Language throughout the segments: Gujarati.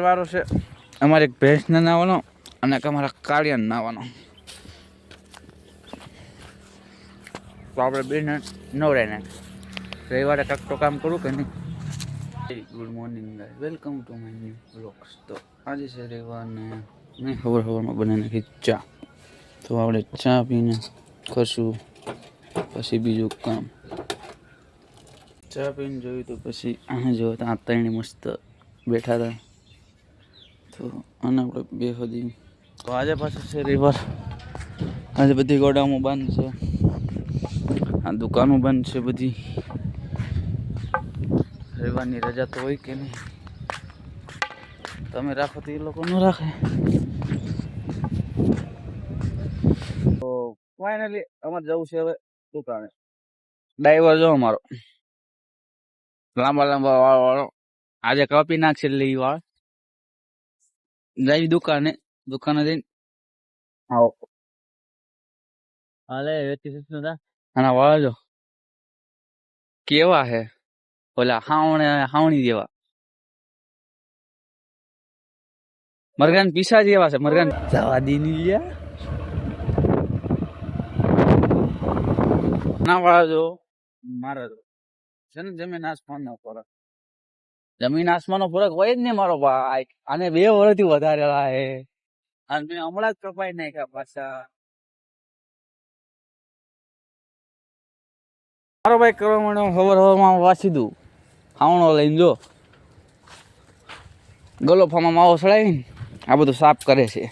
વારો છે અમારે એક ભેંસને નાવાનો અને અમારા કાળિયાને નાવાનો. તો આપણે બેને નવરાય નાખ. રવિવારે કાંક તો કામ કરું કે નહીં. Good morning guys, welcome to my new vlogs. તો આજે છે રવિવારને મેં સવારમાં બનાવી નાખી ચા. તો આપણે ચા પીને કરશું પછી બીજું કામ. ચા પીને જોયું તો પછી અહીં જો ત્યાં ત્રણે મસ્ત બેઠા હતા. તો આને આપણે બે સુધી. તો આજે પાછું છે રવિવાર. આજે બધી ગોડાઉનો બંધ છે, આ દુકાનો બંધ છે બધી. રવિવારની રજા તો હોય કે નહીં, તમે રાખો તો એ લોકો ન રાખે. તો ફાઇનલી અમારે જવું છે હવે દુકાને. ડ્રાઈવર જો અમારો લાંબા લાંબા વાળ વાળો આજે કાપી નાખશે એટલે એ વાળ જાય દુકાને. દુકાને જઈને આવો હાલે આના વાળ જો કેવા હે, ઓલા હાવણી જેવા, મરઘાન પીસા જેવા છે. મરઘાન જવા દી ની લ્યા ના વાળા જો મારા છે ને જમીન આસમાનનો ફરક. જમીન આસમાનનો ફરક હોય જ ને મારો ભાઈ. આને 2 વર્ષથી વધારે હે અને મેં હમણાં જ કપાઈ નાખ્યા પાછા. મારો ભાઈ કરવા માંડ્યો હવારમાં વાંચી દઉં હાવણો લઈને. જો ગલોફામાં માવો સડાવીને આ બધું સાફ કરે છે.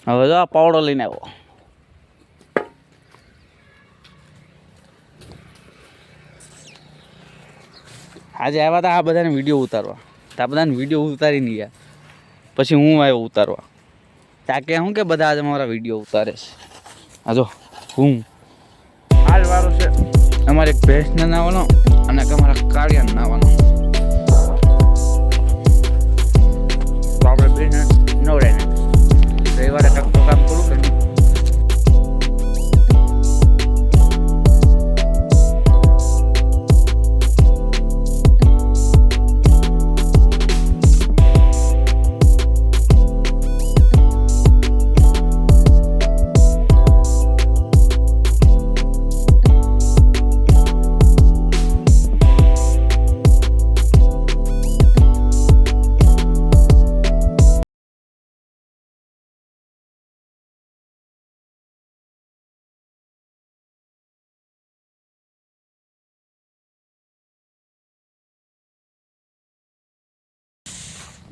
હવે જો આ પાવડો લઈને આવ્યો. આજે આવ્યા હતા આ બધાને વિડીયો ઉતારવા. તો આ બધાને વિડીયો ઉતારી નહીં ગયા. પછી હું આવ્યો ઉતારવા. ત્યાં કે શું કે બધા આજે મારા વિડીયો ઉતારે છે. આ જો હું હાલ વારો છે અમારે એક ભેંસને નાવાનો અને અમારા કાળિયાને નાવાનો. તો આપણે બેને નવરાય નાખ. રવિવારે કાંક તો કામ કરું કે નહીં.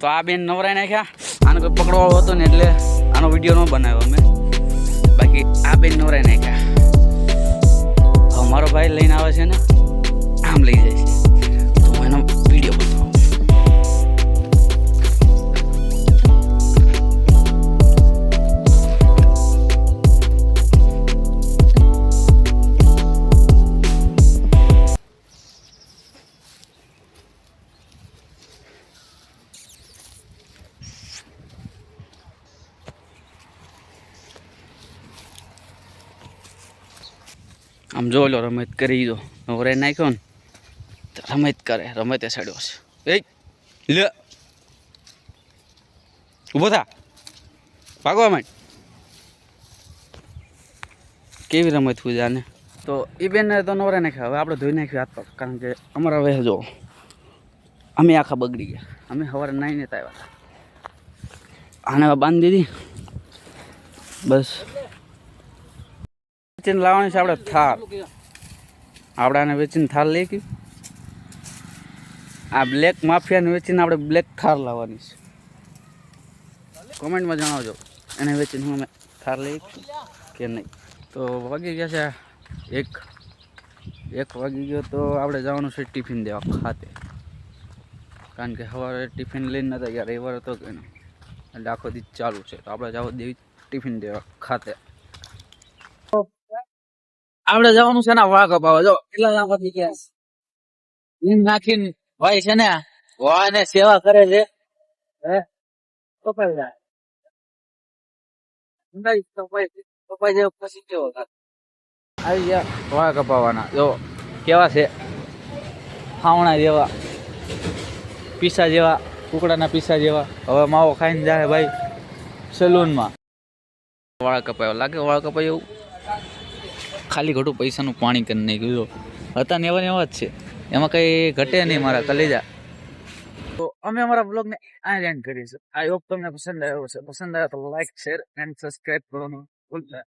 તો આ બેન નવરાઈ નાખ્યા. આને કોઈ પકડવા હતો ને એટલે આનો વિડીયો ન બનાવ્યો અમે. બાકી આ બેન નવરાઈ નાખ્યા. હવે મારો ભાઈ લઈને આવે છે ને આમ લઈ જાય છે. તો હું એનો વિડીયો બતાવું. આમ જો લો રમત કરી દો. નવરાઈ નાખ્યો ને તો રમત કરે. રમતે સડ્યો છે. એ લે ઊભો થા, ભાગવા માંડ. કેવી રમત હોય જાને. તો એ બેનને તો નવરાઈ નાખ્યા. હવે આપણે ધોઈ નાખ્યું હાથ પગ. કારણ કે અમારા હવે જો અમે આખા બગડી ગયા. અમે સવારે નાઈને આવ્યા હતા. આને બાંધી દીધી બસ. વેચીને લાવવાની છે આપણે થાર. આપણે આને વેચીને થાર લઈ ગયું. આ બ્લેક માફિયાને વેચીને આપણે બ્લેક થાર લાવવાની છે. કોમેન્ટમાં જણાવજો એને વેચીને હું અમે થાર લઈ કે નહીં. તો વાગી ગયા છે 1 વાગી ગયો. તો આપણે જવાનું છે ટિફિન દેવા ખાતે. કારણ કે સવારે ટિફિન લઈને નતા ગયા. રવિવાર હતો કે નહીં એટલે આખો દી ચાલુ છે. તો આપણે જવા દેવી ટિફિન દેવા ખાતે. આપણે જવાનું છે ને વાઘ અપાવા. જો કેટલા લાંબા થઈ ગયા. એમ નાખીને ભાઈ છે ને વાહ ને સેવા કરે છે. હે કપાઈ જાય કપાઈ જાય પછી કેવો આવી ગયા વાઘ અપાવાના. જો કેવા છે ફાવણા જેવા પીસા જેવા કુકડાના પીસા જેવા. હવે માવો ખાઈને જાય ભાઈ સલૂનમાં. વાળ કપાયો લાગે, વાળ કપાય એવું ખાલી ઘટું પૈસાનું પાણી કરી નાખ્યું. હતા ને એવા જ છે, એમાં કંઈ ઘટે નહીં મારા કલેજા. તો અમે અમારા બ્લોગને આ એન્ડ કરીશું. આ હોપ તમને પસંદ આવ્યો છે. પસંદ આવ્યો તો લાઈક શેર એન્ડ સબસ્ક્રાઈબ કરવાનું ભૂલતા